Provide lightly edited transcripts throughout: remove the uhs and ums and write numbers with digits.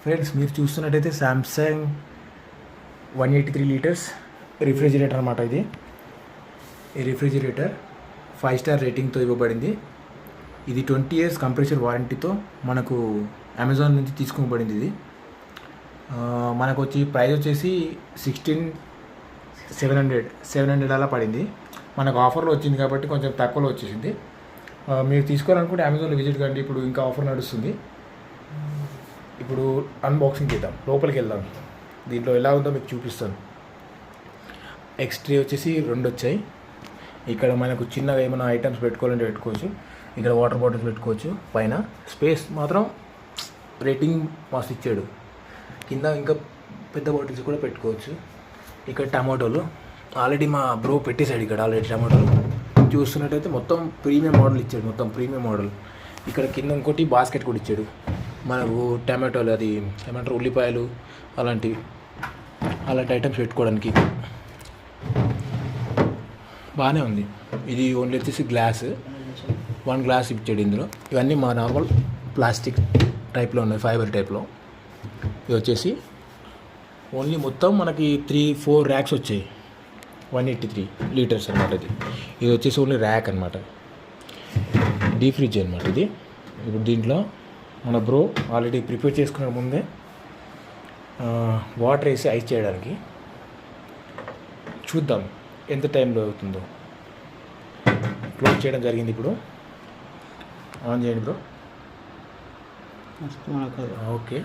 Friends మీరు చూస్తున్నట్టయితే Samsung 183 litres refrigerator అనమాట. ఈ రిఫ్రిజిరేటర్ 5 స్టార్ రేటింగ్తో ఇవ్వబడింది. ఇది 20 ఇయర్స్ కంప్రెసర్ వారంటీతో మనకు అమెజాన్ నుంచి తీసుకోబడింది. ఇది మనకు ప్రైస్ వచ్చేసి 700 అలా పడింది. మనకు ఆఫర్లో వచ్చింది కాబట్టి కొంచెం తక్కువలో వచ్చేసింది. మీరు తీసుకోవాలనుకుంటే అమెజాన్లో విజిట్ కండి. ఇప్పుడు ఇంకా ఆఫర్ నడుస్తుంది. ఇప్పుడు అన్బాక్సింగ్ చేద్దాం, లోపలికి వెళ్దాం. దీంట్లో ఎలా ఉందో మీకు చూపిస్తాను. ఎక్స్ట్రీ వచ్చేసి 2 వచ్చాయి. ఇక్కడ మనకు చిన్నగా ఏమైనా ఐటమ్స్ పెట్టుకోవాలంటే పెట్టుకోవచ్చు. ఇక్కడ వాటర్ బాటిల్స్ పెట్టుకోవచ్చు. పైన స్పేస్ మాత్రం రేటింగ్ మస్తు ఇచ్చాడు. కింద ఇంకా పెద్ద బాటిల్స్ కూడా పెట్టుకోవచ్చు. ఇక్కడ టమాటోలు ఆల్రెడీ మా బ్రో పెట్టేశాడు. ఇక్కడ ఆల్రెడీ టమాటోలు చూస్తున్నట్టయితే మొత్తం ప్రీమియం మోడల్ ఇచ్చాడు. మొత్తం ప్రీమియం మోడల్. ఇక్కడ కింద ఇంకోటి బాస్కెట్ కూడా ఇచ్చాడు. మనకు టమాటోలు, అది ఏమంటారు, ఉల్లిపాయలు అలాంటి ఐటమ్స్ పెట్టుకోవడానికి బాగానే ఉంది. ఇది ఓన్లీ వచ్చేసి గ్లాస్, 1 గ్లాస్ ఇచ్చాడు ఇందులో. ఇవన్నీ మా నార్మల్ ప్లాస్టిక్ టైప్లో ఉన్నాయి, ఫైబర్ టైప్లో. ఇది వచ్చేసి ఓన్లీ మొత్తం మనకి 3-4 ర్యాక్స్ వచ్చాయి. 183 లీటర్స్ అనమాట. ఇది వచ్చేసి ఓన్లీ ర్యాక్ అనమాట. డీప్ ఫ్రిడ్జ్ అనమాట ఇది. ఇప్పుడు దీంట్లో మన బ్రో ఆల్రెడీ ప్రిపేర్ చేసుకున్న ముందే వాటర్ వేసి ఐస్ చేయడానికి. చూద్దాం ఎంత టైంలో అవుతుందో. క్లోజ్ చేయడం జరిగింది. ఇప్పుడు ఆన్ చేయండి బ్రో. ఓకే.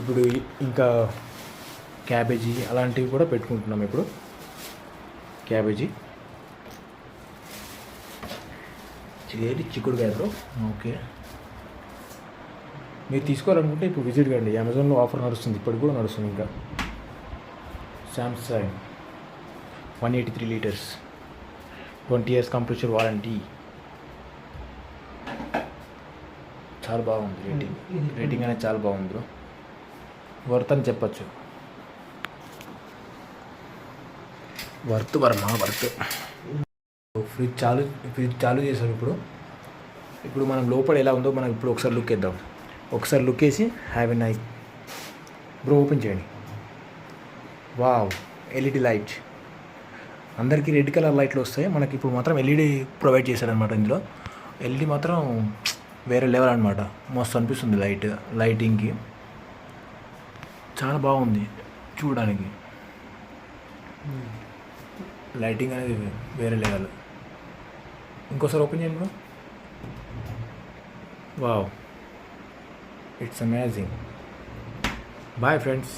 ఇప్పుడు ఇంకా క్యాబేజీ అలాంటివి కూడా పెట్టుకుంటున్నాం. ఇప్పుడు క్యాబేజీ, చిక్కుడుకాయ బ్రో. ఓకే. మీరు తీసుకోవాలనుకుంటే ఇప్పుడు విజిట్ కండి. అమెజాన్లో ఆఫర్ నడుస్తుంది, ఇప్పటికి కూడా నడుస్తుంది. ఇంకా Samsung 183 litres 20 years compressor warranty. చాలా బాగుంది. రేటింగ్ అనేది చాలా బాగుంది బ్రో. వర్త్ అని చెప్పచ్చు. వర్త్. ఫ్రిడ్జ్ చాలు చేసాం. ఇప్పుడు మనం లోపల ఎలా ఉందో మనం ఇప్పుడు ఒకసారి లుక్ వేద్దాం. ఒకసారి లుక్ వేసి have a nice. Bro open చేయండి. Wow, LED light. అందరికీ రెడ్ కలర్ లైట్లు వస్తాయి, మనకి ఇప్పుడు మాత్రం ఎల్ఈడి ప్రొవైడ్ చేశారనమాట. ఇందులో ఎల్ఈడి మాత్రం వేరే లెవెల్ అనమాట. మస్తు అనిపిస్తుంది లైటింగ్కి. చాలా బాగుంది చూడడానికి. లైటింగ్ అనేది వేరే లెవెల్. ఇంకోసారి ఓపెన్ చేయండి bro. Wow, it's amazing. Bye friends.